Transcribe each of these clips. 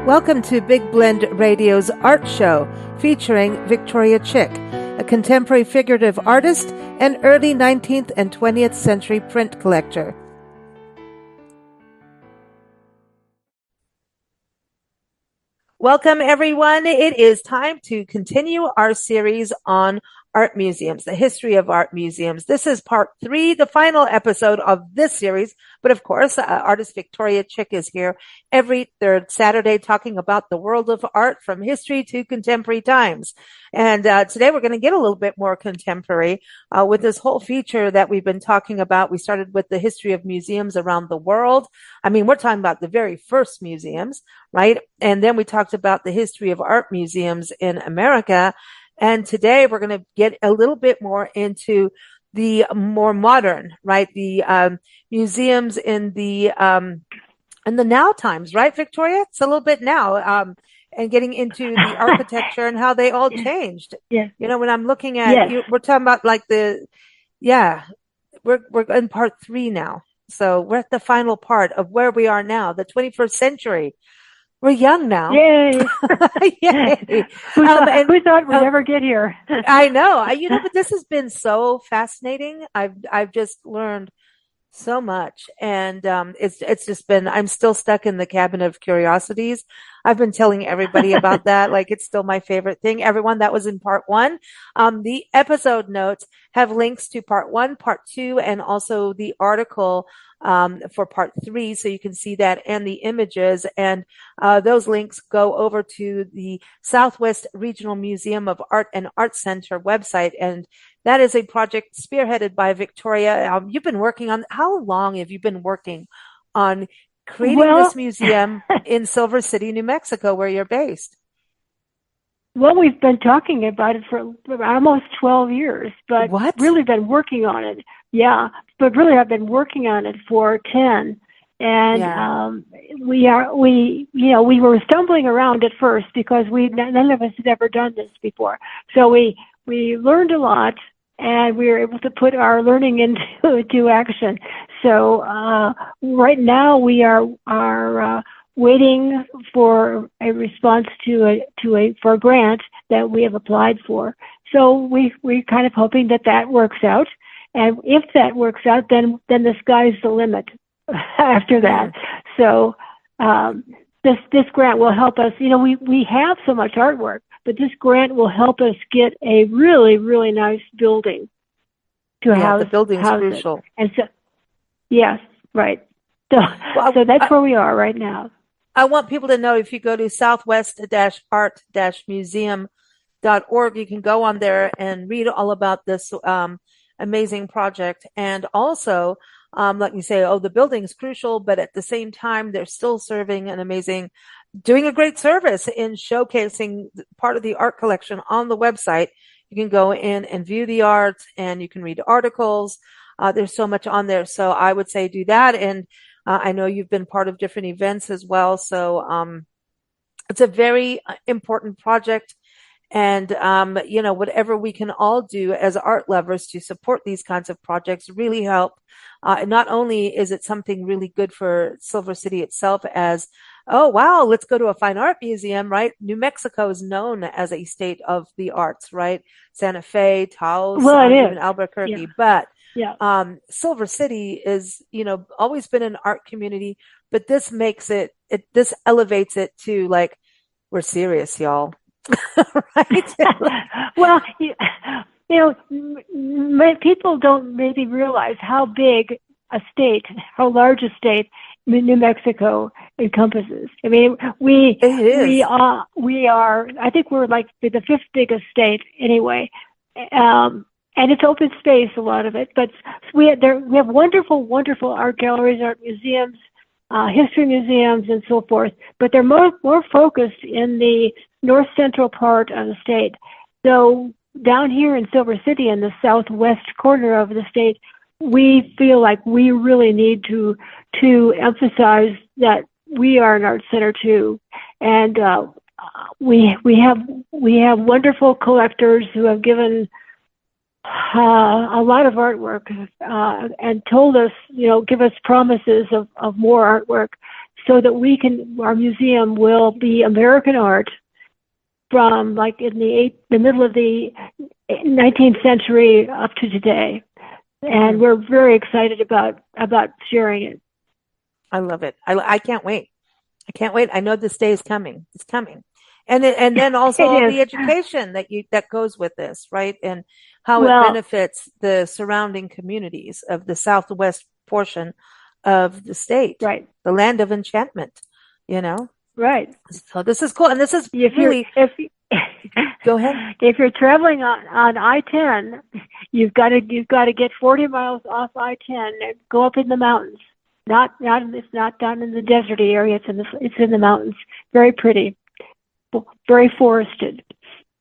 Welcome to Big Blend Radio's Art Show, featuring Victoria Chick, a contemporary figurative artist and early 19th and 20th century print collector. Welcome, everyone. It is time to continue our series on art museums, the history of art museums. This is part 3, the final episode of this series. But of course, artist Victoria Chick is here every third Saturday talking about the world of art from history to contemporary times. And today we're going to get a little bit more contemporary with this whole feature that we've been talking about. We started with the history of museums around the world. I mean, we're talking about the very first museums, right? And then we talked about the history of art museums in America. And today we're going to get a little bit more into the more modern, right? The museums in the now times, right, Victoria? It's a little bit now, and getting into the architecture and how they all changed. Yeah. You know, when I'm looking at you, we're talking about like we're in part 3 now. So we're at the final part of where we are now, the 21st century. We're young now. Yay. Yay. Who thought we'd ever get here? I know. But this has been so fascinating. I've just learned so much. And it's just been, I'm still stuck in the cabinet of curiosities. I've been telling everybody about that. Like, it's still my favorite thing. Everyone, that was in part 1. The episode notes have links to part 1, part 2, and also the article for part 3. So you can see that and the images. And those links go over to the Southwest Regional Museum of Art and Art Center website. And that is a project spearheaded by Victoria. You've been working on, how long have you been working on creating this museum in Silver City, New Mexico, where you're based? Well, we've been talking about it for almost 12 years, but really been working on it. Yeah, but really I've been working on it for 10. And we were stumbling around at first because none of us had ever done this before. So we learned a lot, and we were able to put our learning into action. So right now we are waiting for a response for a grant that we have applied for. So we're kind of hoping that works out. And if that works out, then the sky's the limit after that. So this grant will help us. We have so much artwork, but this grant will help us get a really, really nice building to house. The building's crucial. It. And so, yes, right. So that's where we are right now. I want people to know, if you go to southwest-art-museum.org, you can go on there and read all about this amazing project. And also, like you say, the building is crucial, but at the same time, they're still doing a great service in showcasing part of the art collection on the website. You can go in and view the art, and you can read articles. There's so much on there. So I would say do that. And I know you've been part of different events as well. So it's a very important project. And, whatever we can all do as art lovers to support these kinds of projects really help. Not only is it something really good for Silver City itself as, oh, wow, let's go to a fine art museum, right? New Mexico is known as a state of the arts, right? Santa Fe, Taos, even Albuquerque. Yeah. But Silver City is, always been an art community, but this makes this elevates it to like, we're serious, y'all. Right? Well, people don't maybe realize how big how large a state New Mexico encompasses. I mean, we are, I think we're like the 5th biggest state anyway. And it's open space, a lot of it, but we have wonderful, wonderful art galleries, art museums, history museums, and so forth. But they're more focused in the north central part of the state. So down here in Silver City, in the southwest corner of the state, we feel like we really need to emphasize that we are an art center too, and we have wonderful collectors who have given a lot of artwork and told us, give us promises of more artwork. so that our museum will be American art from like in the middle of the 19th century up to today. And we're very excited about sharing it. I love it. I can't wait. I can't wait. I know this day is coming. It's coming. And then also all the education that goes with this, right? And how it benefits the surrounding communities of the southwest portion of the state, right? The land of enchantment, Right. So this is cool, and this is go ahead. If you're traveling on I-10, you've got to get 40 miles off I-10 and go up in the mountains. It's not down in the deserty area. It's in the mountains. Very pretty, very forested.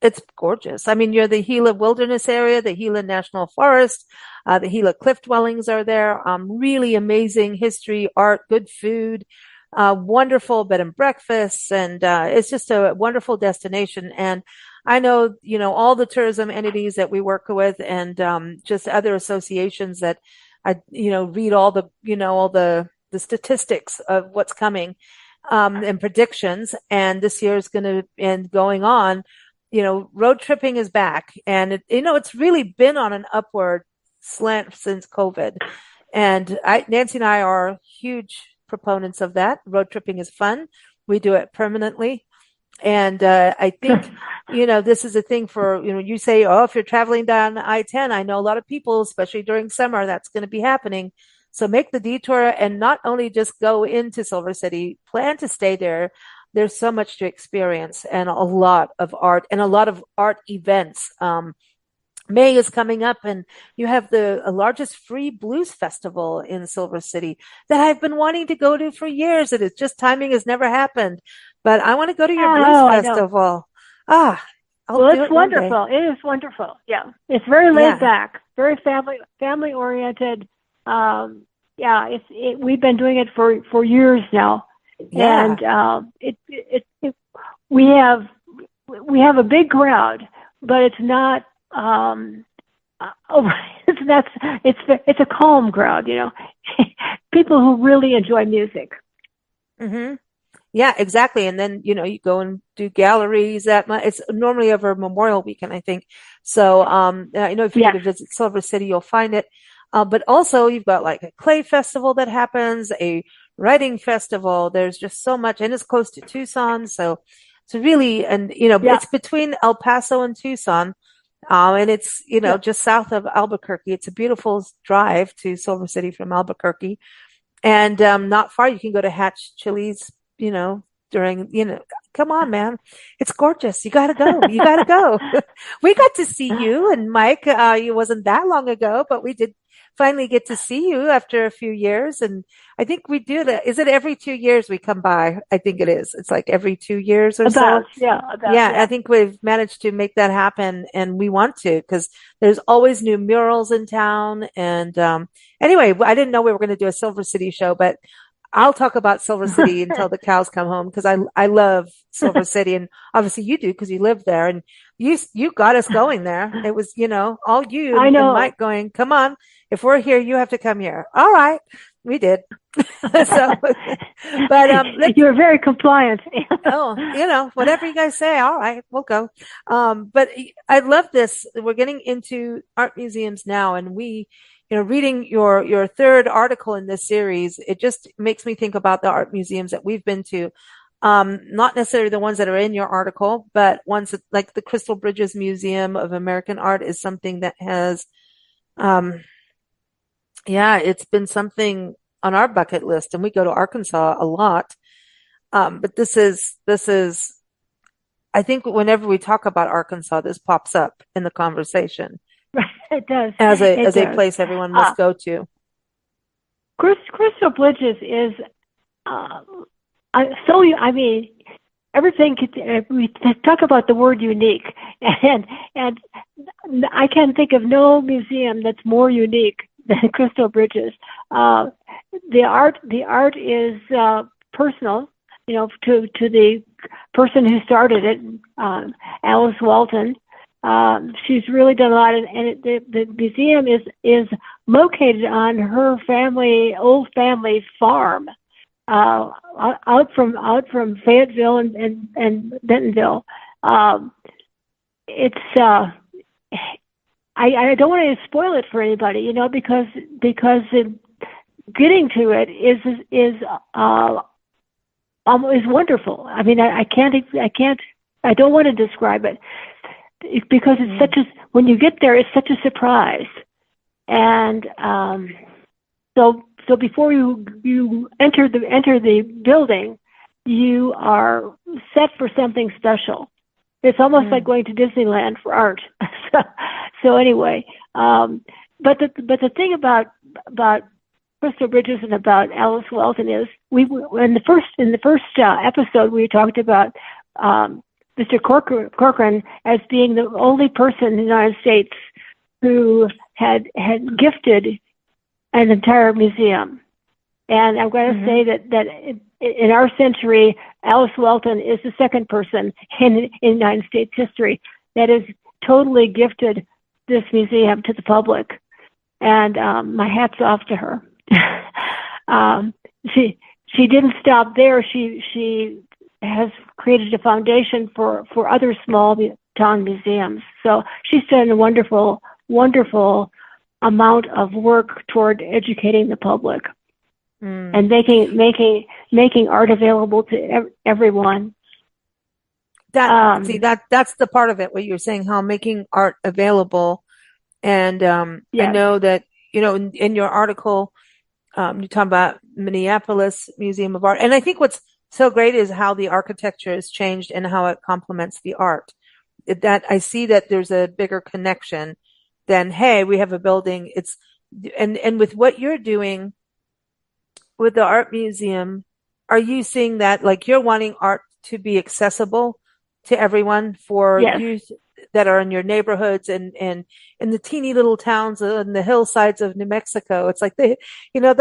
It's gorgeous. I mean, you're the Gila Wilderness area, the Gila National Forest, the Gila Cliff Dwellings are there. Really amazing history, art, good food, wonderful bed and breakfasts, and it's just a wonderful destination. And I know, all the tourism entities that we work with, and just other associations that I, read all the statistics of what's coming, and predictions. And this year is going to, and going on, road tripping is back, and it's really been on an upward slant since COVID. And Nancy and I are huge proponents of that. Road tripping is fun. We do it permanently. And I think, this is a thing for, you say, if you're traveling down I-10, I know a lot of people, especially during summer, that's going to be happening. So make the detour, and not only just go into Silver City, plan to stay there. There's so much to experience, and a lot of art, and a lot of art events. May is coming up, and you have the largest free blues festival in Silver City that I've been wanting to go to for years. It is just timing has never happened, but I want to go to your blues festival. It's wonderful. It is wonderful. Yeah, it's very laid back, very family oriented. We've been doing it for years now, and we have a big crowd, but it's not. It's a calm crowd, people who really enjoy music. Mm-hmm. Yeah, exactly. And then, you go and do galleries it's normally over Memorial Weekend, I think. So, if you go to visit Silver City, you'll find it. But also you've got like a clay festival that happens, a writing festival. There's just so much, and it's close to Tucson. So it's really, and, it's between El Paso and Tucson. And it's, just south of Albuquerque. It's a beautiful drive to Silver City from Albuquerque, and, not far. You can go to Hatch Chili's, during, come on, man. It's gorgeous. You gotta go. You gotta go. We got to see you and Mike. It wasn't that long ago, but we did finally get to see you after a few years. And I think we do that. Is it every 2 years we come by? I think it is. It's like every 2 years or so. Yeah. I think we've managed to make that happen, and we want to, because there's always new murals in town. And, anyway, I didn't know we were going to do a Silver City show, but I'll talk about Silver City until the cows come home, because I love Silver City, and obviously you do because you live there, and you got us going there. It was, all you and Mike going, come on, if we're here, you have to come here. All right, we did. So, but you're very compliant. Whatever you guys say, all right, we'll go. But I love this. We're getting into art museums now, and reading your third article in this series, it just makes me think about the art museums that we've been to. Not necessarily the ones that are in your article, but ones that, like the Crystal Bridges Museum of American Art, is something that has, it's been something on our bucket list, and we go to Arkansas a lot. But this is, I think whenever we talk about Arkansas, this pops up in the conversation. It does. As a place everyone must go to. Crystal Bridges is, everything, we talk about the word unique, and I can think of no museum that's more unique than Crystal Bridges. The art is personal, to the person who started it, Alice Walton. She's really done a lot, and the museum is located on her old family farm. out from Fayetteville and Bentonville. It's I don't want to spoil it for anybody, because getting to it is wonderful. I mean, I don't want to describe it because it's when you get there, it's such a surprise. And so before you enter the building, you are set for something special. It's almost like going to Disneyland for art. So anyway, but the thing about Crystal Bridges and about Alice Welton is in the first episode we talked about Mr. Corcoran as being the only person in the United States who had gifted an entire museum. And I'm going to say that in our century, Alice Welton is the second person in United States history that has totally gifted this museum to the public. And my hat's off to her. She didn't stop there. She has created a foundation for other small town museums. So she's done a wonderful amount of work toward educating the public and making art available to everyone. That's the part of it, what you're saying, how making art available. And yes. I know that, in your article, you talk about Minneapolis Museum of Art. And I think what's so great is how the architecture has changed and how it complements the art. That I see that there's a bigger connection than, hey, we have a building. And with what you're doing with the art museum, are you seeing that, like, you're wanting art to be accessible to everyone for youth that are in your neighborhoods and in the teeny little towns on the hillsides of New Mexico? It's like the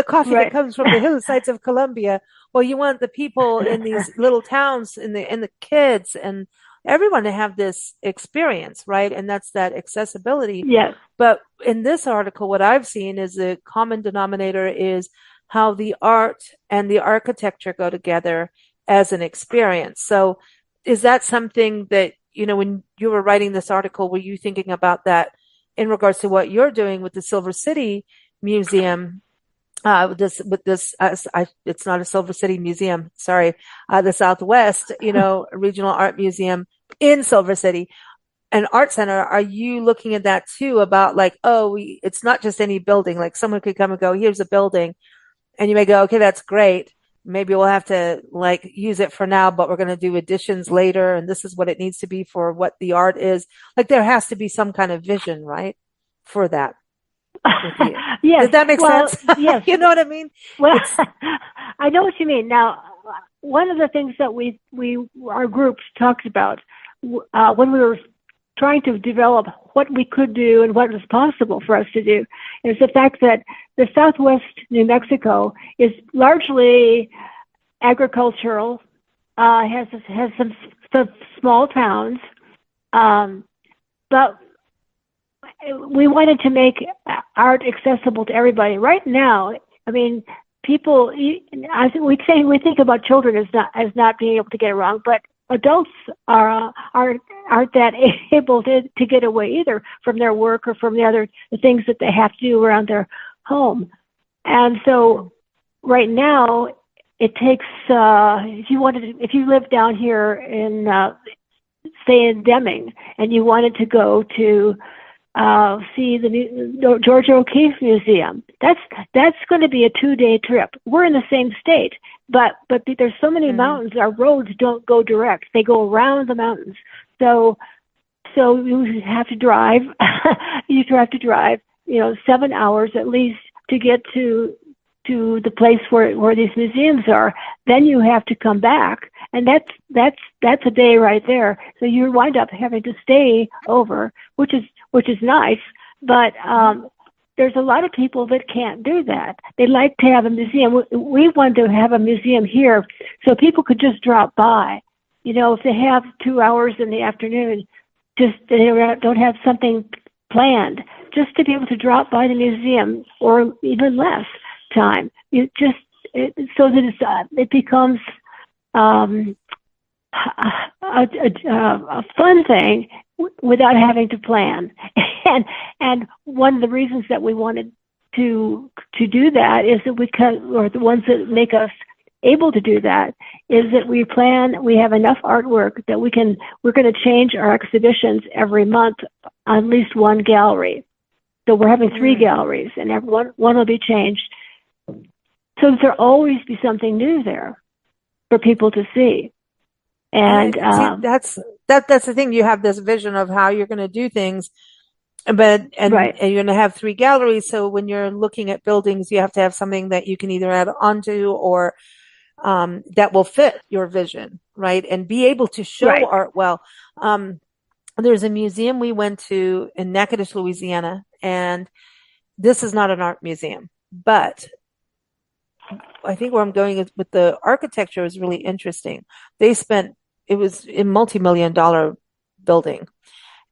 coffee that comes from the hillsides of Colombia. Well, you want the people in these little towns and the kids and everyone to have this experience, right? And that's that accessibility. Yes. But in this article, what I've seen is the common denominator is how the art and the architecture go together as an experience. So is that something that, when you were writing this article, were you thinking about that in regards to what you're doing with the Silver City Museum? It's not a Silver City Museum, sorry, the Southwest, Regional Art Museum in Silver City, an art center. Are you looking at that too, about like, it's not just any building, like someone could come and go, here's a building, and you may go, okay, that's great. Maybe we'll have to use it for now, but we're going to do additions later. And this is what it needs to be for what the art is. Like, there has to be some kind of vision, right? For that. Yes. Does that make sense? Yes. You know what I mean? Well, I know what you mean. Now, one of the things that our group talked about when we were trying to develop what we could do and what was possible for us to do is the fact that the Southwest New Mexico is largely agricultural, has some small towns, but we wanted to make art accessible to everybody. Right now, I mean, people, we think about children as not being able to get around, but adults aren't that able to get away either from their work or from the things that they have to do around their home. And so right now it takes, if you live down here in, say in Deming, and you wanted to go to see the new Georgia O'Keeffe Museum, that's going to be a 2-day trip. We're in the same state, but there's so many mountains. Our roads don't go direct; they go around the mountains. So you have to drive. You have to drive, 7 hours at least to get to the place where these museums are. Then you have to come back, and that's a day right there. So you wind up having to stay over, which is nice, but there's a lot of people that can't do that. They like to have a museum. We want to have a museum here so people could just drop by. If they have 2 hours in the afternoon, just they don't have something planned, just to be able to drop by the museum, or even less time. so that it becomes a fun thing without having to plan. And one of the reasons that we wanted to do that is that or the ones that make us able to do that is that we have enough artwork that we're going to change our exhibitions every month on at least one gallery. So we're having 3 galleries, and one will be changed, so that there'll always be something new there for people to see. And that's the thing. You have this vision of how you're going to do things, and you're going to have 3 galleries. So when you're looking at buildings, you have to have something that you can either add onto or that will fit your vision, right? And be able to show art well. There's a museum we went to in Natchitoches, Louisiana, and this is not an art museum, but I think where I'm going is with the architecture is really interesting. It was a multi-million-dollar building,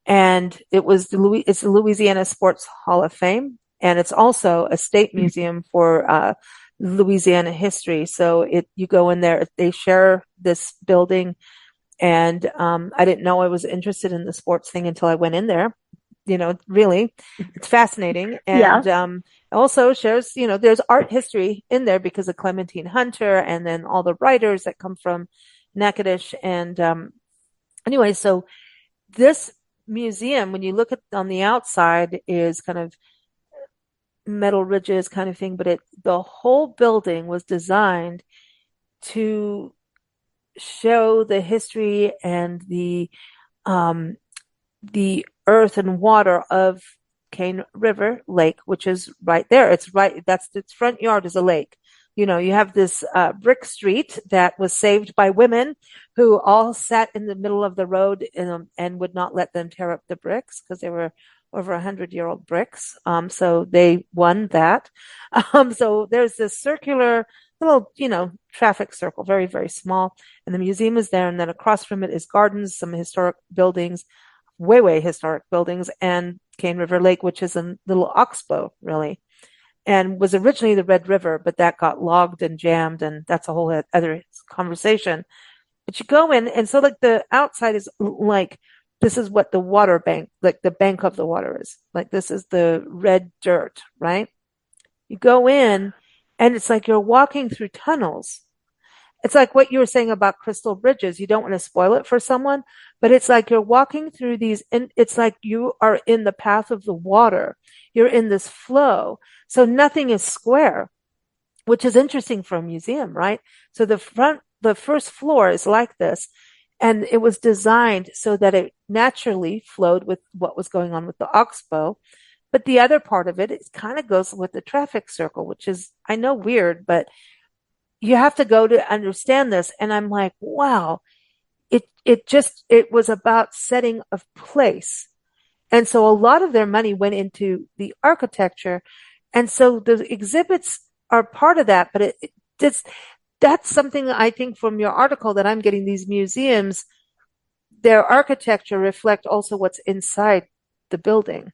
and it's the Louisiana Sports Hall of Fame, and it's also a state museum for Louisiana history. So you go in there, they share this building, and I didn't know I was interested in the sports thing until I went in there. Really, it's fascinating. And also shows, there's art history in there because of Clementine Hunter and then all the writers that come from Natchitoches. And anyway, so this museum, when you look at on the outside, is kind of metal ridges kind of thing, but the whole building was designed to show the history and the earth and water of Cane River Lake, which is right there. It's its front yard is a lake. You have this brick street that was saved by women who all sat in the middle of the road and would not let them tear up the bricks because they were over 100-year-old bricks. So they won that. So there's this circular little, traffic circle, very, very small. And the museum is there. And then across from it is gardens, some historic buildings, way, way historic buildings, and Cane River Lake, which is a little oxbow, really, and was originally the Red River, but that got logged and jammed, and that's a whole other conversation. But you go in, and so like the outside is like, this is what the water bank, like the bank of the water is. Like this is the red dirt, right? You go in, and it's like you're walking through tunnels. It's like what you were saying about crystal bridges. You don't want to spoil it for someone, but it's like you're walking through these, and it's like you are in the path of the water. You're in this flow. So nothing is square, which is interesting for a museum, right? So the first floor is like this, and it was designed so that it naturally flowed with what was going on with the oxbow. But the other part of it kind of goes with the traffic circle, which is, I know, weird, but you have to go to understand this. And I'm like, wow, it was about setting of place. And so a lot of their money went into the architecture. And so the exhibits are part of that, but that's something I think from your article that I'm getting. These museums, their architecture reflect also what's inside the building,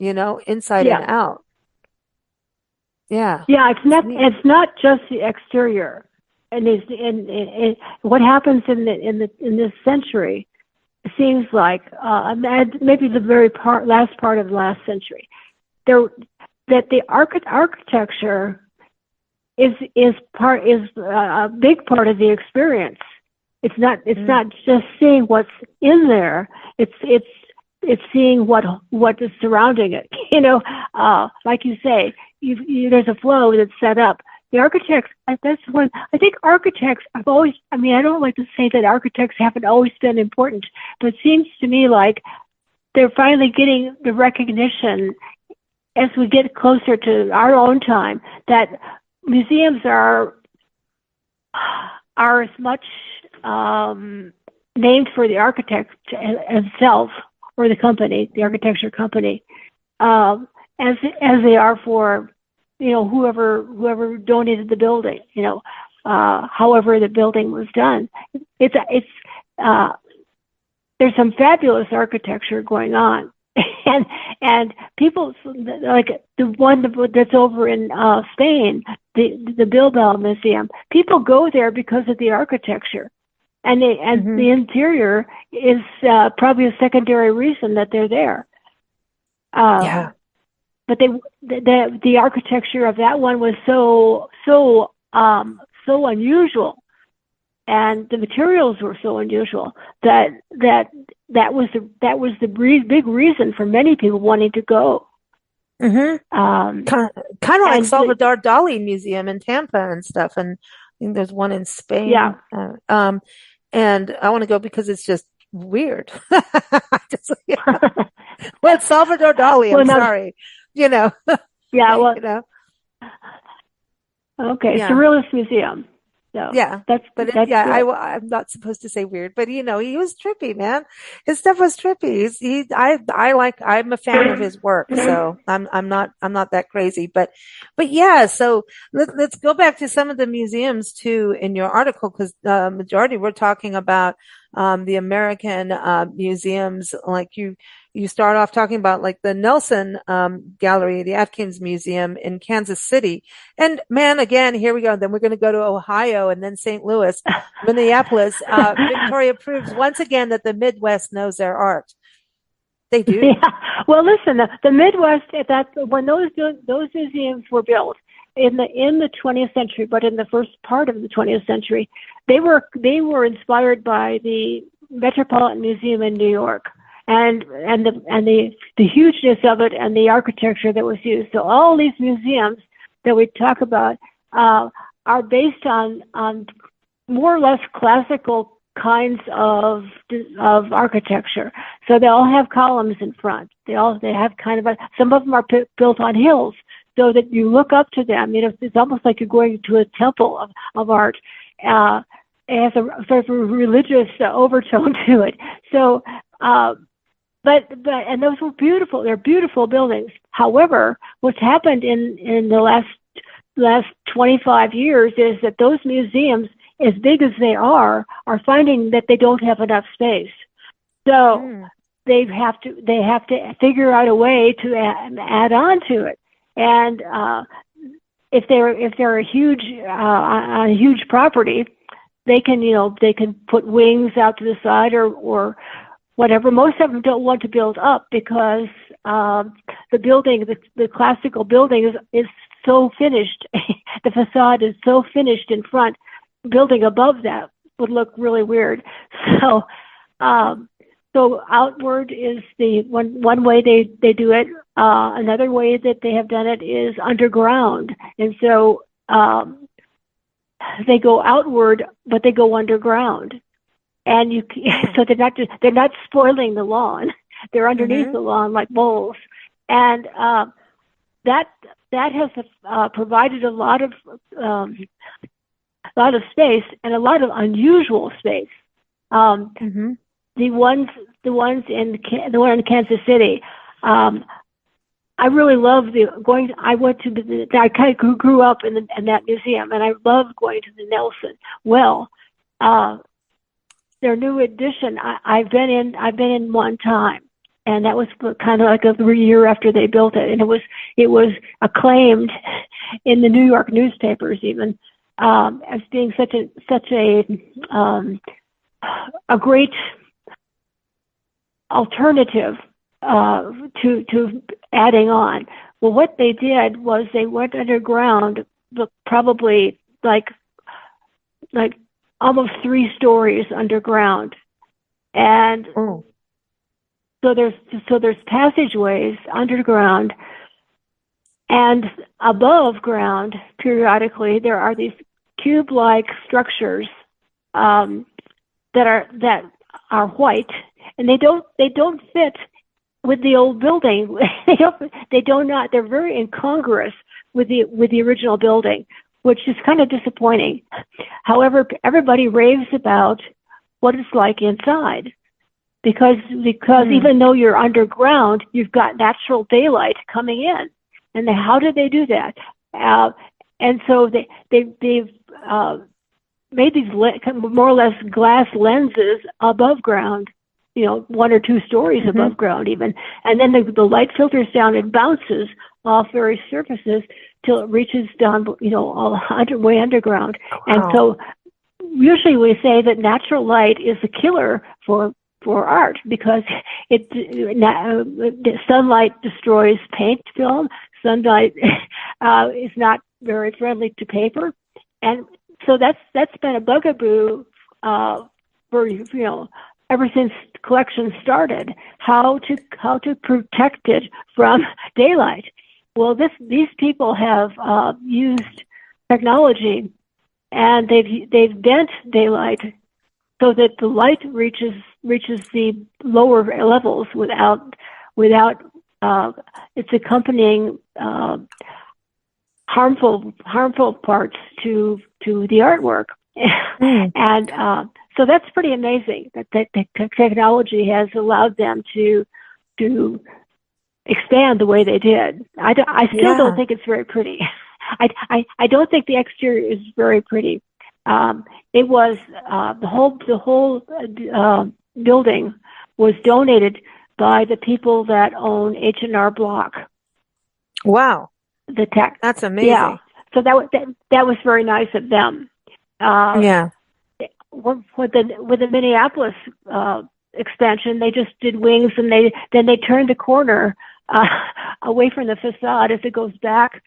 inside and out. Yeah. Yeah, it's not just the exterior. And what happens in this century seems like maybe the very last part of the last century, that the architecture is a big part of the experience. It's not just seeing what's in there. It's seeing what is surrounding it. Like you say, there's a flow that's set up. The architects, that's one, I think architects have always, I don't like to say that architects haven't always been important, but it seems to me like they're finally getting the recognition as we get closer to our own time that museums are as much named for the architect himself or the company, the architecture company, as they are for whoever donated the building, however the building was done. There's some fabulous architecture going on and people like the one that's over in Spain, the Bilbao Museum. People go there because of the architecture, and the interior is probably a secondary reason that they're there. Yeah. But the architecture of that one was so unusual, and the materials were so unusual that was the big reason for many people wanting to go. Kind of like Salvador Dali Museum in Tampa and stuff, and I think there's one in Spain. Yeah. And I want to go because it's just weird. Well, it's Salvador Dali. I'm sorry. Yeah. Well. Okay. Yeah. Surrealist Museum. So yeah, I'm not supposed to say weird, but he was trippy, man. His stuff was trippy. I'm a fan of his work, so I'm not that crazy, but yeah. So let's go back to some of the museums too in your article, because majority we're talking about the American museums. Like you start off talking about like the Nelson Gallery, the Atkins Museum in Kansas City. And man, again, here we go. Then we're going to go to Ohio and then St. Louis, Minneapolis. Victoria proves once again that the Midwest knows their art. They do. Yeah. Well, listen, the Midwest, when those museums were built in the 20th century, but in the first part of the 20th century, they were inspired by the Metropolitan Museum in New York. And the hugeness of it and the architecture that was used. So all these museums that we talk about are based on more or less classical kinds of architecture. So they all have columns in front. They have kind of some of them are built on hills, so that you look up to them. It's almost like you're going to a temple of art. It has a sort of a religious overtone to it. So. But those were beautiful. They're beautiful buildings. However, what's happened in the last 25 years is that those museums, as big as they are finding that they don't have enough space. So they have to figure out a way to add on to it. And if they're a huge on a huge property, they can put wings out to the side or whatever. Most of them don't want to build up because the classical building is so finished. The facade is so finished in front. Building above that would look really weird. So outward is the one way they do it. Another way that they have done it is underground, and so they go outward, but they go underground. And so they're not spoiling the lawn. They're underneath the lawn like moles, and that has provided a lot of space and a lot of unusual space. The one in Kansas City. I really love I kind of grew up in that museum, and I love going to the Nelson. Well. Their new edition, I've been in one time, and that was kind of like a year after they built it, and it was acclaimed in the New York newspapers even as being such a great alternative to adding on. Well, what they did was they went underground, but probably like almost 3 stories underground, and so there's passageways underground, and above ground periodically there are these cube-like structures that are white, and they don't fit with the old building. They're very incongruous with the original building, which is kind of disappointing. However, everybody raves about what it's like inside, because even though you're underground, you've got natural daylight coming in. And how did they do that? And so they've made these more or less glass lenses above ground 1 or 2 stories above ground even. And then the light filters down and bounces off various surfaces till it reaches down, all way underground. Wow. And so usually we say that natural light is a killer for art because sunlight destroys paint film. Sunlight is not very friendly to paper. And so that's been a bugaboo for ever since collections started, how to protect it from daylight. Well, these people have used technology, and they've bent daylight so that the light reaches the lower levels without its accompanying harmful parts to the artwork. And so that's pretty amazing that the technology has allowed them to expand the way they did. I still don't think it's very pretty. I don't think the exterior is very pretty. It was the whole building was donated by the people that own H&R Block. Wow, that's amazing. Yeah, so that was very nice of them. With the Minneapolis expansion, they just did wings, and then they turned the corner away from the facade as it goes back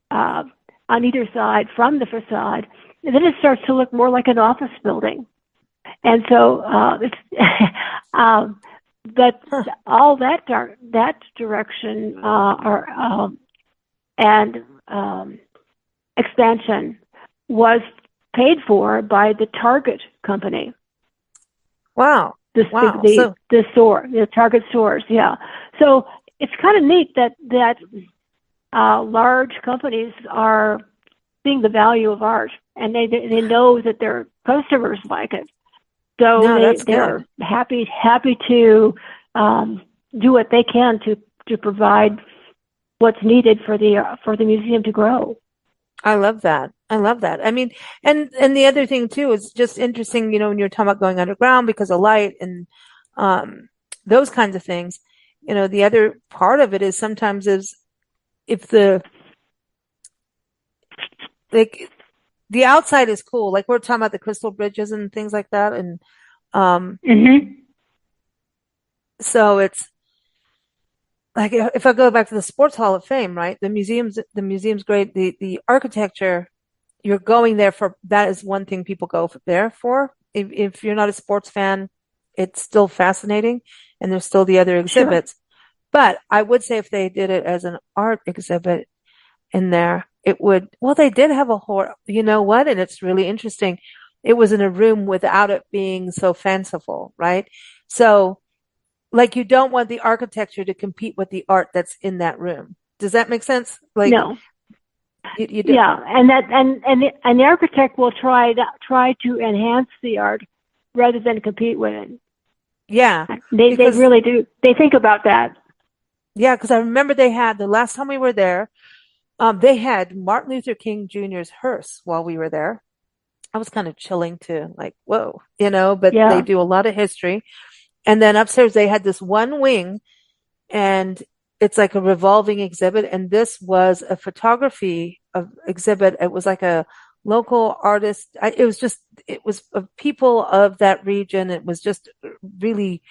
on either side from the facade. And then it starts to look more like an office building. And so it's but all that direction and expansion was paid for by the Target company. Wow. The Target stores, yeah. So it's kind of neat that large companies are seeing the value of art, and they know that their customers like it. So they're happy to do what they can to provide what's needed for the museum to grow. I love that. I mean, and the other thing too is just interesting, when you're talking about going underground because of light and those kinds of things, the other part of it is sometimes is if the outside is cool, like we're talking about the crystal bridges and things like that. And so it's like, if I go back to the Sports Hall of Fame, right? The museum's great. The architecture, you're going there for, that is one thing people go there for. If you're not a sports fan, it's still fascinating, and there's still the other exhibits. Sure. But I would say if they did it as an art exhibit in there, it would, well, they did have a horror, and it's really interesting. It was in a room without it being so fanciful, right? So, like, you don't want the architecture to compete with the art that's in that room. Does that make sense? Like, no. You do. Yeah, and the architect will try to enhance the art rather than compete with it. Yeah, they really do. They think about that. Yeah, because I remember they had, the last time we were there, they had Martin Luther King Jr.'s hearse while we were there. I was kind of chilling to, like, whoa, but they do a lot of history. And then upstairs they had this one wing, and it's like a revolving exhibit. And this was a photography exhibit. It was like a local artist. It was of people of that region. It was just really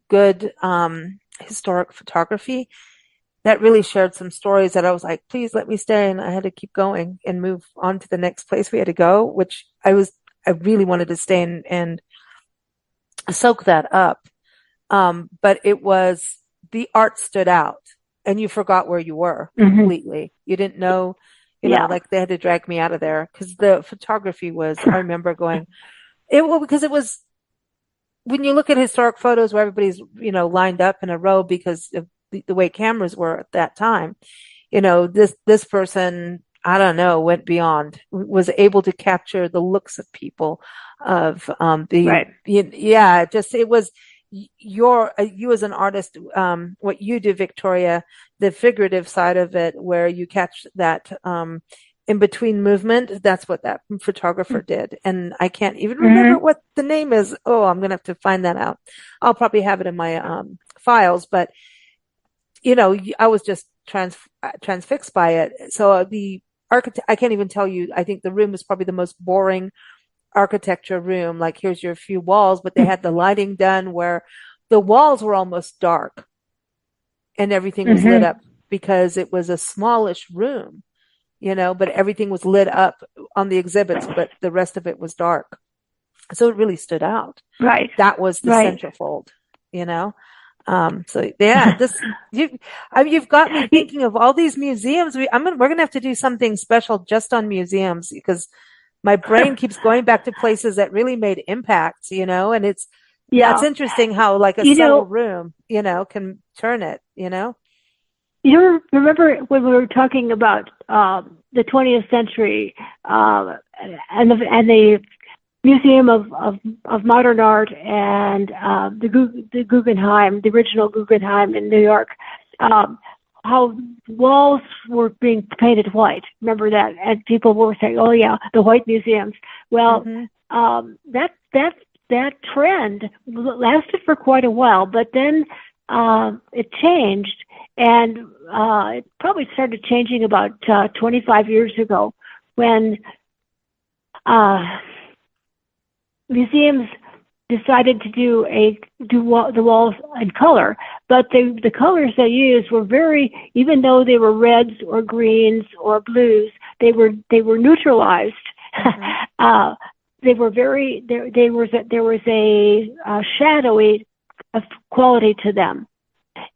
good historic photography that really shared some stories that I was like, please let me stay. And I had to keep going and move on to the next place we had to go, which I really wanted to stay and soak that up. But the art stood out, and you forgot where you were completely. You didn't know, like they had to drag me out of there because the photography was, I remember going, because it was, when you look at historic photos where everybody's, lined up in a row because of the way cameras were at that time, this person, I don't know, went beyond, was able to capture the looks of people of, right. It was you as an artist, what you do, Victoria, the figurative side of it, where you catch that, in between movement. That's what that photographer did. And I can't even remember Mm-hmm. what the name is. Oh, I'm going to have to find that out. I'll probably have it in my files, but I was just transfixed by it. So the architect, I can't even tell you. I think the room is probably the most boring architecture room. Like here's your few walls, but they had the lighting done where the walls were almost dark and everything was lit Mm-hmm. up because it was a smallish room, but everything was lit up on the exhibits, but the rest of it was dark. So it really stood out. Right. That was the Right. centerfold, you know? So yeah, you've got me thinking of all these museums. We're going to have to do something special just on museums because my brain keeps going back to places that really made impacts, and that's Yeah. interesting how like a You subtle know, room, can turn it. you remember when we were talking about the 20th century and the Museum of Modern Art and the Guggenheim, the original Guggenheim in New York, how walls were being painted white. Remember that? And people were saying, "Oh yeah, the white museums." Well, Mm-hmm. that trend lasted for quite a while, but then it changed, and it probably started changing about 25 years ago when museums decided to do the walls in color, but the colors they used were even though they were reds or greens or blues, they were neutralized. Mm-hmm. They were there was a shadowy quality to them,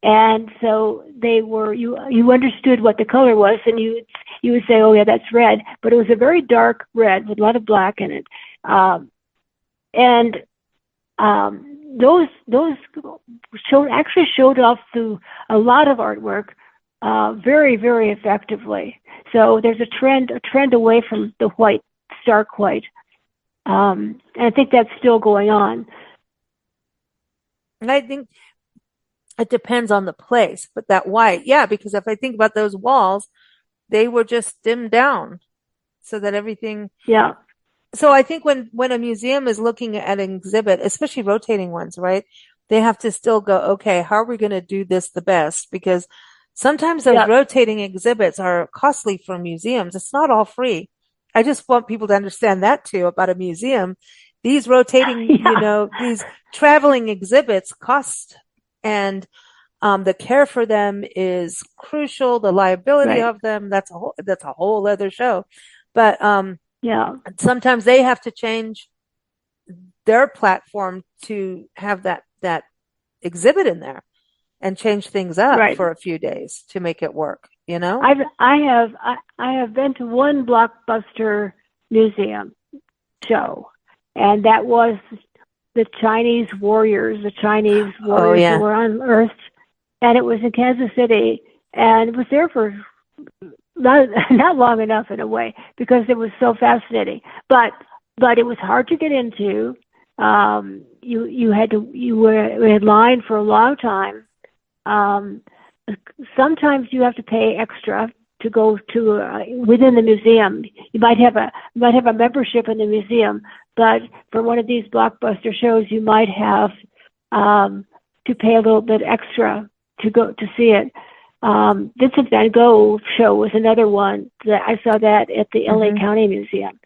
and so they were you understood what the color was, and you would say, oh yeah, that's red, but it was a very dark red with a lot of black in it, and those showed off through a lot of artwork very, very effectively. So there's a trend away from the white, stark white. And I think that's still going on. And I think it depends on the place, but that white, yeah, because if I think about those walls, they were just dimmed down so that everything. Yeah. So I think when a museum is looking at an exhibit, especially rotating ones, right? They have to still go, okay, how are we going to do this the best? Because sometimes those Yeah. rotating exhibits are costly for museums. It's not all free. I just want people to understand that too about a museum. These rotating, Yeah. these traveling exhibits cost, and the care for them is crucial. The liability Right. of them, that's a whole other show. But Yeah. sometimes they have to change their platform to have that exhibit in there and change things up Right. for a few days to make it work, I have been to one Blockbuster museum show, and that was the Chinese warriors Oh who yeah. were on Earth, and it was in Kansas City, and it was there for not long enough in a way because it was so fascinating, but it was hard to get into. You were in line for a long time. Sometimes you have to pay extra to go to within the museum. You might have a membership in the museum, but for one of these Blockbuster shows, you might have to pay a little bit extra to go to see it. Vincent van Gogh show was another one that I saw that at the LA County Museum,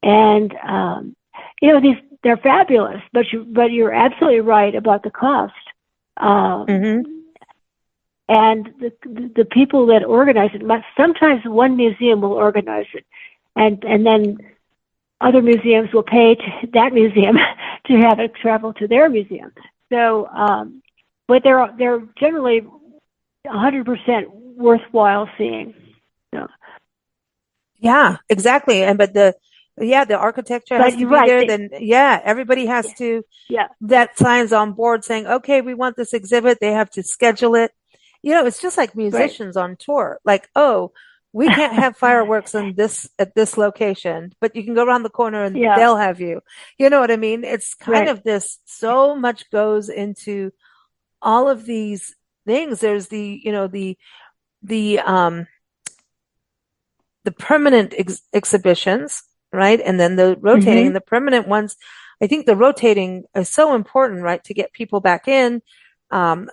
and they're fabulous. But you're absolutely right about the cost. And the people that organize it, sometimes one museum will organize it, and then other museums will pay to that museum to have it travel to their museum. So, but they're generally 100% worthwhile seeing. So. Yeah, exactly. The architecture has to You're be right. there. Then everybody has to, that signs on board saying, okay, we want this exhibit. They have to schedule it. It's just like musicians on tour. Like, oh, we can't have fireworks at this location, but you can go around the corner and they'll have you. You know what I mean? It's kind of this, so much goes into all of these things. There's the the permanent exhibitions, right? And then the rotating and the permanent ones. I think the rotating is so important, right? To get people back in. And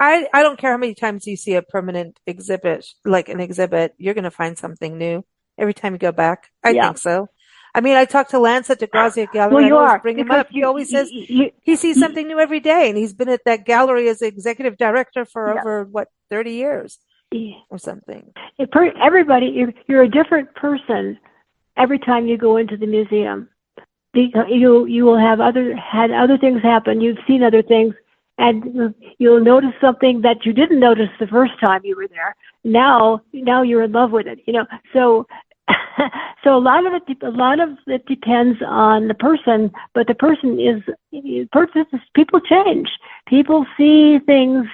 I don't care how many times you see a permanent exhibit, like an exhibit, you're going to find something new every time you go back. I think so. I mean, I talked to Lance at the Grazia Gallery. Well, you I always are, bring him up. He always says he sees something new every day, and he's been at that gallery as executive director for over 30 years or something. Everybody, you're a different person every time you go into the museum. You will have had other things happen. You've seen other things, and you'll notice something that you didn't notice the first time you were there. Now you're in love with it. So so a lot of it depends on the person, but the person is people change. People see things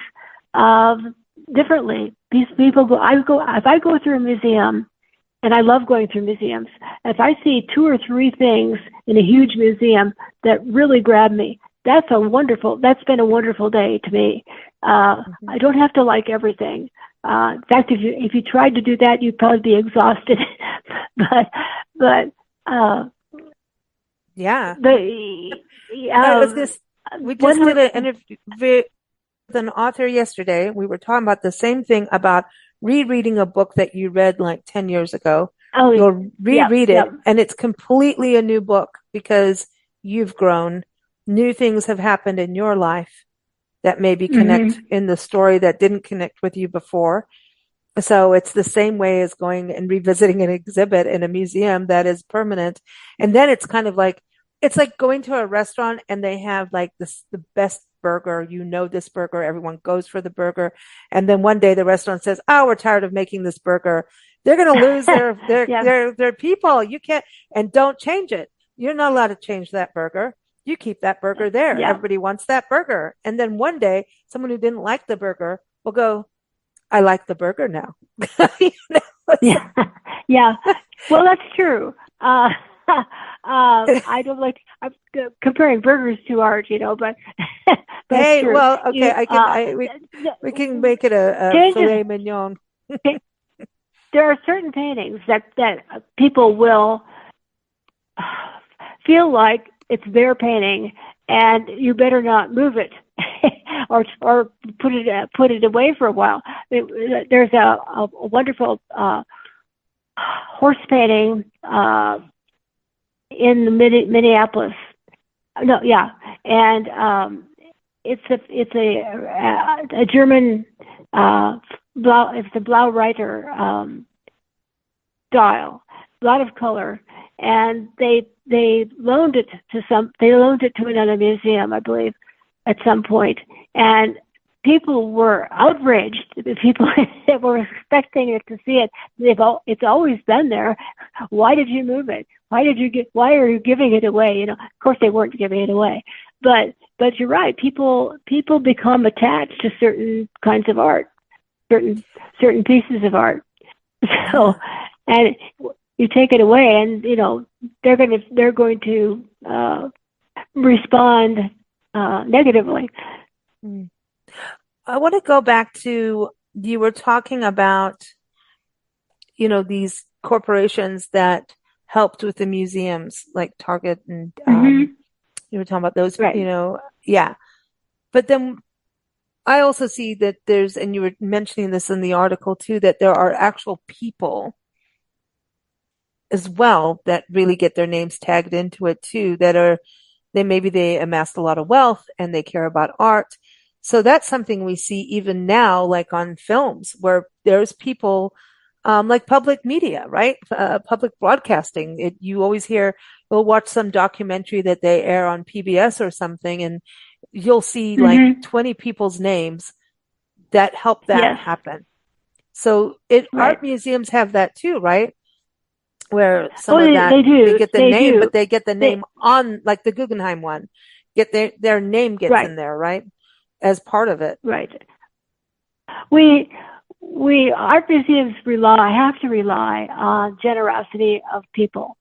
differently. These people if I go through a museum, and I love going through museums. If I see 2 or 3 things in a huge museum that really grab me, that's been a wonderful day to me. I don't have to like everything. In fact, if you tried to do that, you'd probably be exhausted. We just did an interview with an author yesterday. We were talking about the same thing about rereading a book that you read like 10 years ago. You'll reread it, and it's completely a new book because you've grown. New things have happened in your life that maybe connect in the story that didn't connect with you before. So it's the same way as going and revisiting an exhibit in a museum that is permanent. And then it's kind of like, it's like going to a restaurant and they have like the best burger. This burger, everyone goes for the burger. And then one day the restaurant says, "Oh, we're tired of making this burger." They're going to lose their people. You can't, and don't change it. You're not allowed to change that burger. You keep that burger there. Yeah. Everybody wants that burger. And then one day someone who didn't like the burger will go, "I like the burger now." Yeah. Well, that's true. I don't like I'm comparing burgers to art, but hey, well, okay, we can make it a filet mignon. There are certain paintings that people will feel like it's their painting, and you better not move it or put it away for a while. There's a wonderful horse painting in the Minneapolis. And it's a German it's the Blaureiter style, a lot of color, and they loaned it to another museum, I believe, at some point, and people were outraged. The people that were expecting it to see it, it's always been there. Why did you move it? Why are you giving it away? Of course they weren't giving it away, but you're right. People become attached to certain kinds of art, certain pieces of art. So, and you take it away, and they're going to respond negatively. I want to go back to, you were talking about, these corporations that helped with the museums, like Target, and you were talking about those, right. Yeah. But then I also see that and you were mentioning this in the article too, that there are actual people as well that really get their names tagged into it too, maybe they amassed a lot of wealth and they care about art. So that's something we see even now, like on films, where there's people like public media, right? Public broadcasting. You always we'll watch some documentary that they air on PBS or something, and you'll see like 20 people's names that help that happen. So art museums have that too, right? Where some of that, they get the name, but they get the name on, like the Guggenheim one, their name gets in there, right? As part of it. Right. Art museums have to rely on generosity of people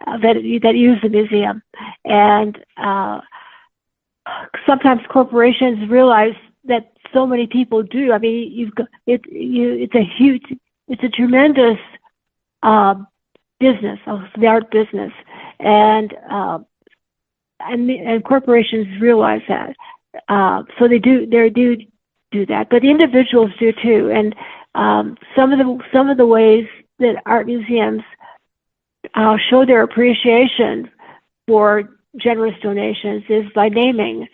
that use the museum, and sometimes corporations realize that so many people do. I mean, it's a tremendous business, of the art business, and corporations realize that, so they do that, but individuals do too. And some of the ways that art museums show their appreciation for generous donations is by naming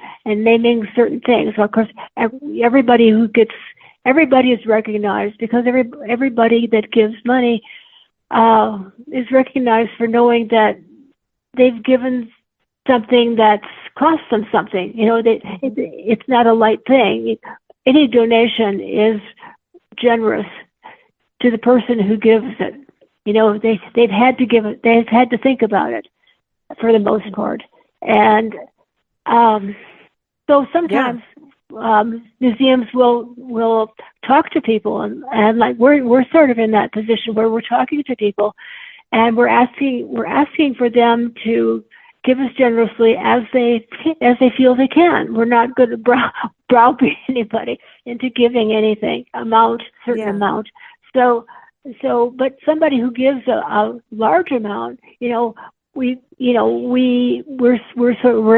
certain things. So of course, everybody is recognized, because everybody that gives money is recognized for knowing that they've given something that's cost them something. It's not a light thing. Any donation is generous to the person who gives it. They've had to give it. They've had to think about it for the most part. And so sometimes museums will talk to people, and like we're sort of in that position where we're talking to people, and we're asking for them to give us generously as they feel they can. We're not going to browbeat anybody into giving anything certain amount. So, but somebody who gives a large amount, we're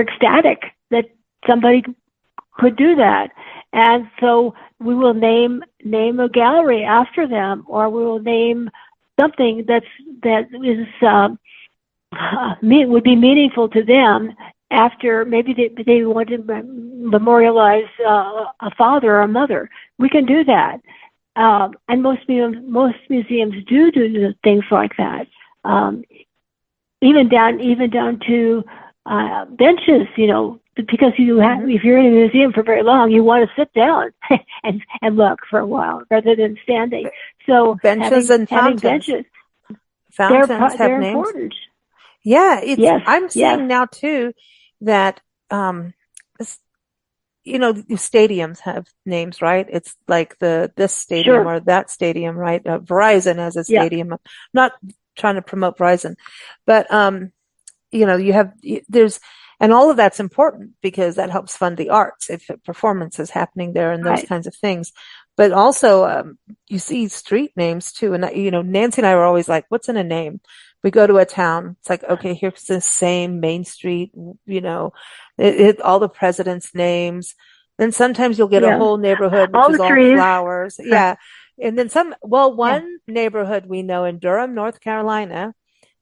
ecstatic that somebody could do that, and so we will name a gallery after them, or we will name something that is would be meaningful to them. After maybe they want to memorialize a father or a mother, we can do that. And most museums do things like that. Even down to benches, because if you're in a museum for very long, you want to sit down and look for a while rather than standing. So benches and fountains. Benches, fountains they're names. important. Yeah, I'm seeing now too that stadiums have names, right? It's like this stadium or that stadium, right? Verizon has a stadium. Yeah. I'm not trying to promote Verizon, but there's, and all of that's important because that helps fund the arts if a performance is happening there and those kinds of things. But also, you see street names too, and Nancy and I were always like, "What's in a name?" We go to a town. It's like, okay, here's the same Main Street, all the presidents' names. Then sometimes you'll get a whole neighborhood, which is all flowers. Yeah. And then one neighborhood we know in Durham, North Carolina,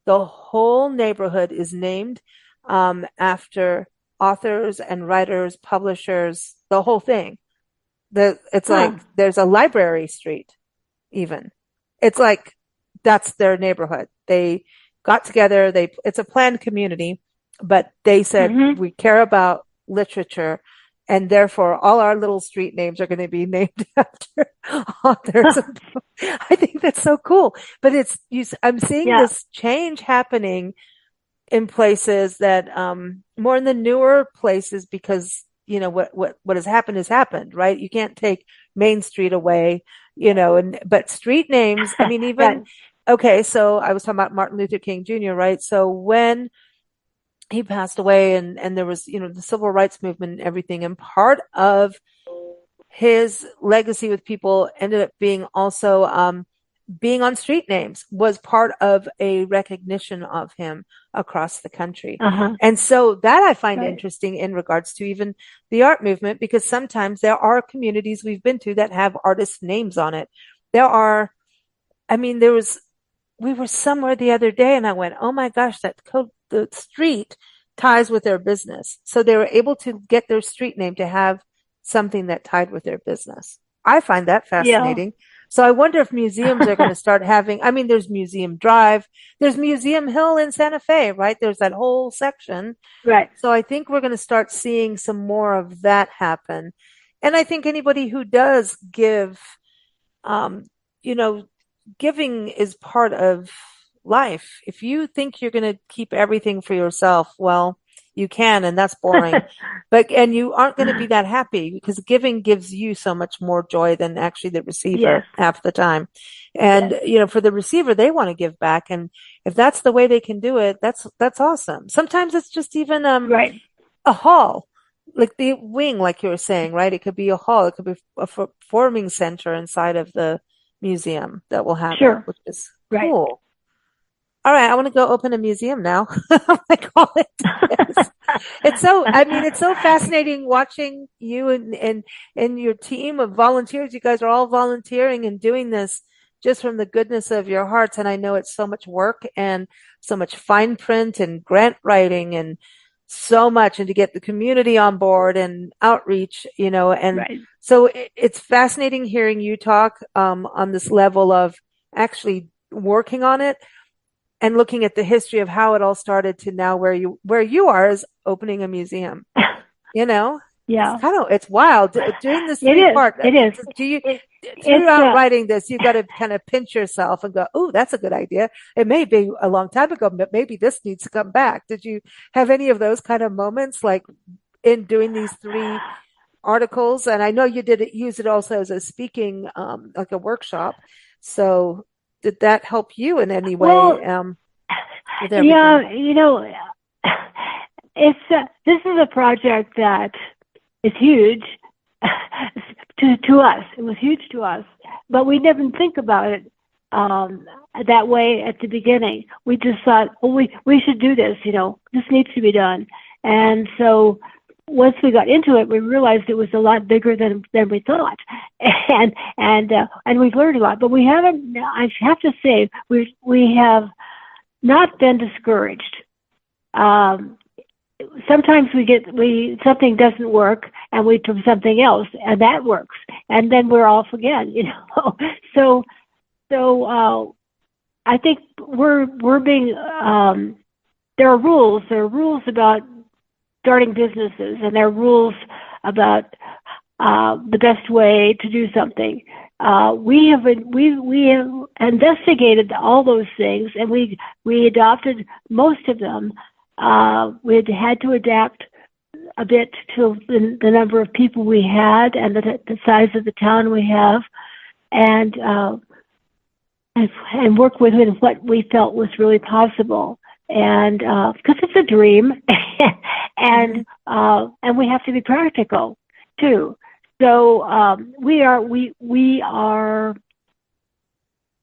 the whole neighborhood is named after authors and writers, publishers, the whole thing. It's like there's a library street even. It's like that's their neighborhood. They got together. It's a planned community, but they said, we care about literature, and therefore all our little street names are going to be named after authors. I think that's so cool. But I'm seeing this change happening in places that, more in the newer places, because what has happened, right? You can't take Main Street away, but street names, I mean, even, okay, so I was talking about Martin Luther King Jr., right? So when he passed away and there was, the civil rights movement and everything, and part of his legacy with people ended up being also, being on street names was part of a recognition of him across the country. And so that I find interesting in regards to even the art movement, because sometimes there are communities we've been to that have artists' names on it. We were somewhere the other day and I went, oh my gosh, the street ties with their business. So they were able to get their street name to have something that tied with their business. I find that fascinating. Yeah. So I wonder if museums are going to start having, there's Museum Drive, there's Museum Hill in Santa Fe, right? There's that whole section. Right. So I think we're going to start seeing some more of that happen. And I think anybody who does give, giving is part of life. If you think you're going to keep everything for yourself, well, you can, and that's boring. And you aren't going to be that happy, because giving gives you so much more joy than actually the receiver half the time. And, for the receiver, they want to give back. And if that's the way they can do it, that's awesome. Sometimes it's just even, a hall, like the wing, like you were saying, right? It could be a hall. It could be a performing center inside of the museum that will have it, which is cool. all right, I want to go open a museum now. Like all it is. It's so, I mean, it's so fascinating watching you and your team of volunteers. You guys are all volunteering and doing this just from the goodness of your hearts. And I know it's so much work and so much fine print and grant writing and so much, and to get the community on board and outreach, and Right. so it's fascinating hearing you talk, on this level of actually working on it and looking at the history of how it all started to now where you are is opening a museum. You know, it's Yeah. it's wild doing this It three is. part. It is. Do you It, it's throughout writing this, you got to kind of pinch yourself and go, "Oh, that's a good idea. It may be a long time ago, but maybe this needs to come back." Did you have any of those kind of moments, like in doing these three articles? And I know you did use it also as a speaking, like a workshop. So did that help you in any way, well, with everything? yeah, it's this is a project that is huge to us. It was huge to us, but we didn't think about it that way at the beginning. We just thought, well, we should do this. This needs to be done. And so once we got into it, we realized it was a lot bigger than we thought, and we've learned a lot. But we haven't. I have to say, we have not been discouraged. Um, Sometimes something doesn't work, and we do something else, and that works, and then we're off again. So I think we're being there are rules. There are rules about starting businesses, and there are rules about the best way to do something. We have investigated all those things, and we adopted most of them. We had to adapt a bit to the number of people we had and the size of the town we have, and work within what we felt was really possible. And because it's a dream, and we have to be practical too. So we are,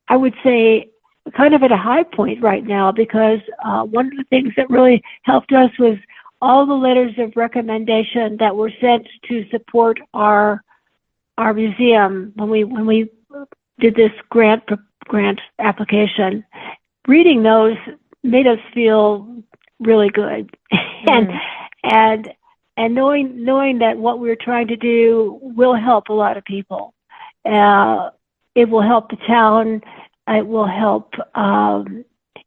I would say, kind of at a high point right now, because one of the things that really helped us was all the letters of recommendation that were sent to support our museum when we did this grant application. Reading those made us feel really good, and knowing that what we're trying to do will help a lot of people. It will help the town. It will help.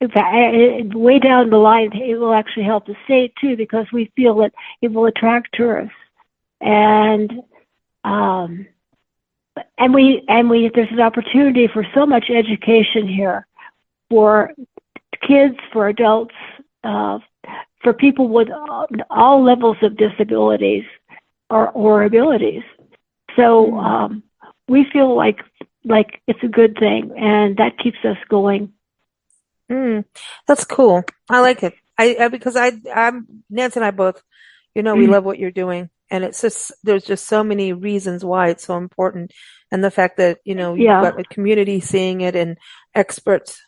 In fact, way down the line, it will actually help the state too, because we feel that it will attract tourists, and there's an opportunity for so much education here, for kids, for adults, for people with all levels of disabilities or abilities. So we feel like it's a good thing, and that keeps us going. That's cool. I like it. Because I'm Nancy and I both, we love what you're doing, and it's just there's just so many reasons why it's so important, and the fact that you've got the community seeing it and experts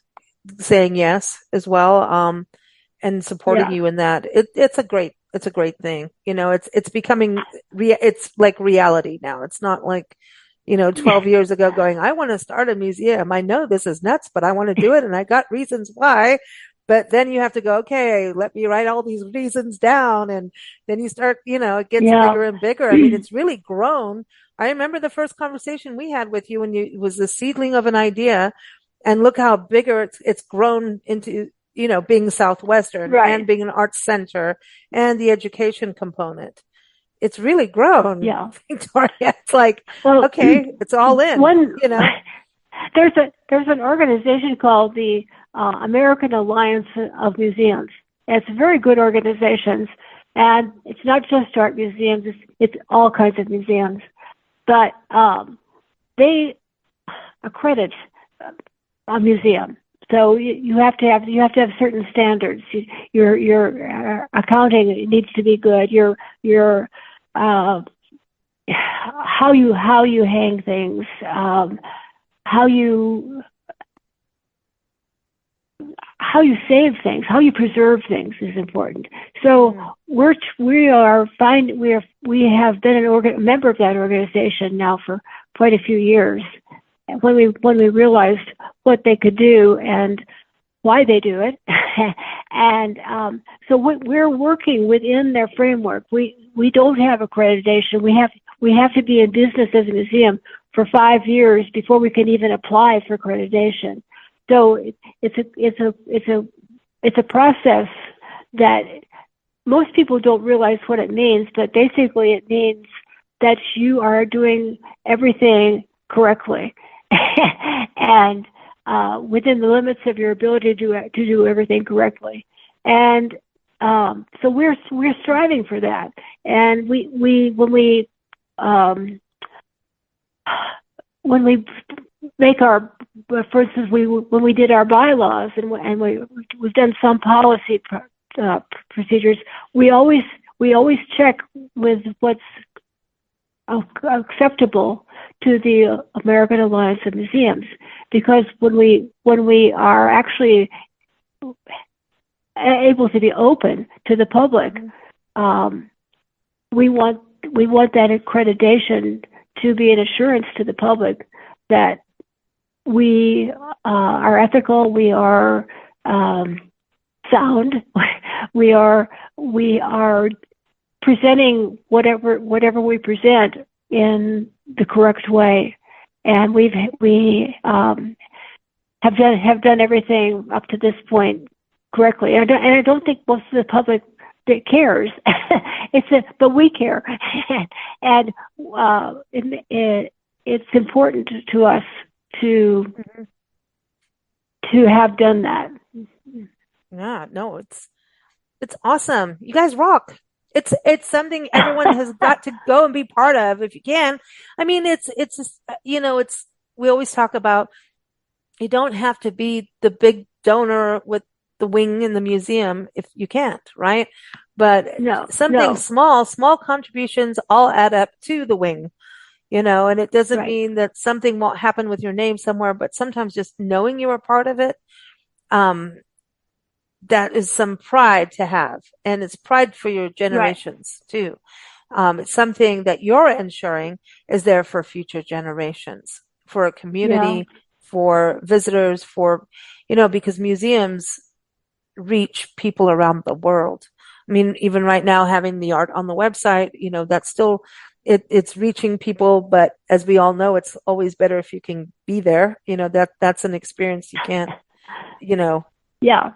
saying yes as well, and supporting you in that. It's a great thing. It's becoming it's like reality now. It's not like 12 years ago going, I want to start a museum. I know this is nuts, but I want to do it. And I got reasons why. But then you have to go, okay, let me write all these reasons down. And then you start, it gets bigger and bigger. I mean, it's really grown. I remember the first conversation we had with you when it was the seedling of an idea, and look how bigger it's grown into, being Southwestern and being an arts center and the education component. It's really grown. Yeah. Victoria. It's like, okay, it's all in. There's an organization called the American Alliance of Museums. It's a very good organization, and it's not just art museums, it's all kinds of museums. But they accredit a museum. So you have to have certain standards. Your accounting needs to be good. Your how you hang things, how you you save things, how you preserve things is important. So we have been a member of that organization now for quite a few years. When we realized what they could do and why they do it, and so we're working within their framework. We don't have accreditation. We have to be in business as a museum for 5 years before we can even apply for accreditation. So it's a process that most people don't realize what it means, but basically it means that you are doing everything correctly and within the limits of your ability to do everything correctly. And so we're striving for that. And when we make our, for instance, when we did our bylaws and we've done some policy procedures, we always check with what's acceptable to the American Alliance of Museums, because when we are actually able to be open to the public, we want that accreditation to be an assurance to the public that we are ethical, we are sound, we are presenting whatever we present in the correct way, and we have done everything up to this point correctly. And I don't think most of the public that cares. But we care, and it's important to us to have done that. Yeah, no, it's awesome. You guys rock. It's something everyone has got to go and be part of if you can. I mean, it's we always talk about, you don't have to be the big donor with the wing in the museum if you can't, right? But something small contributions all add up to the wing, and it doesn't mean that something won't happen with your name somewhere, but sometimes just knowing you are part of it, that is some pride to have. And it's pride for your generations too. It's something that you're ensuring is there for future generations, for a community, for visitors, because museums reach people around the world. I mean, even right now, having the art on the website, that's still, it's reaching people. But as we all know, it's always better if you can be there. That's an experience you can't, Yeah.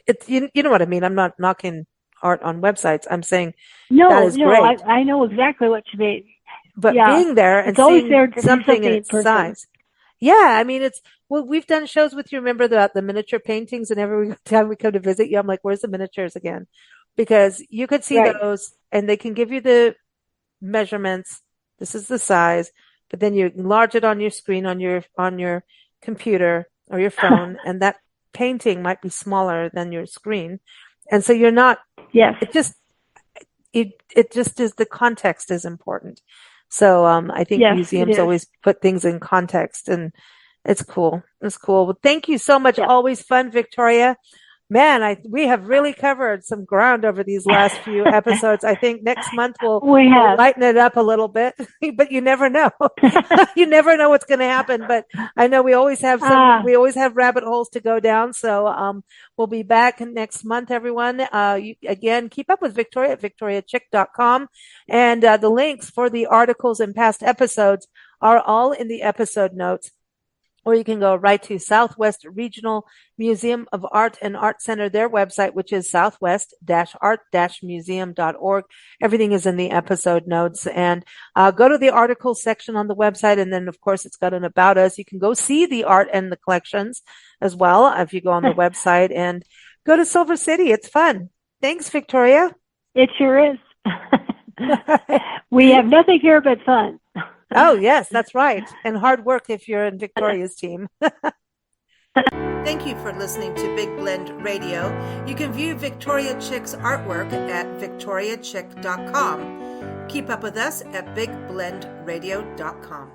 It's, you know what I mean? I'm not knocking art on websites. I'm saying that is great. I know exactly what you mean. But being there and seeing something in its size. Yeah, I mean, we've done shows with you. Remember the miniature paintings, and every time we come to visit you, I'm like, where's the miniatures again? Because you could see those, and they can give you the measurements. This is the size, but then you enlarge it on your screen, on your computer or your phone, and that painting might be smaller than your screen. And so you're not, it just is, the context is important. So, I think museums always put things in context, and it's cool. It's cool. Well, thank you so much. Always fun, Victoria. Man, we have really covered some ground over these last few episodes. I think next month we'll lighten it up a little bit, but you never know. You never know what's going to happen. But I know we always have we always have rabbit holes to go down. So, we'll be back next month, everyone. Again, keep up with Victoria at victoriachick.com. And, the links for the articles and past episodes are all in the episode notes. Or you can go right to Southwest Regional Museum of Art and Art Center, their website, which is southwest-art-museum.org. Everything is in the episode notes. And go to the articles section on the website. And then, of course, it's got an About Us. You can go see the art and the collections as well if you go on the website. And go to Silver City. It's fun. Thanks, Victoria. It sure is. We have nothing here but fun. Oh, yes, that's right. And hard work if you're in Victoria's team. Thank you for listening to Big Blend Radio. You can view Victoria Chick's artwork at victoriachick.com. Keep up with us at bigblendradio.com.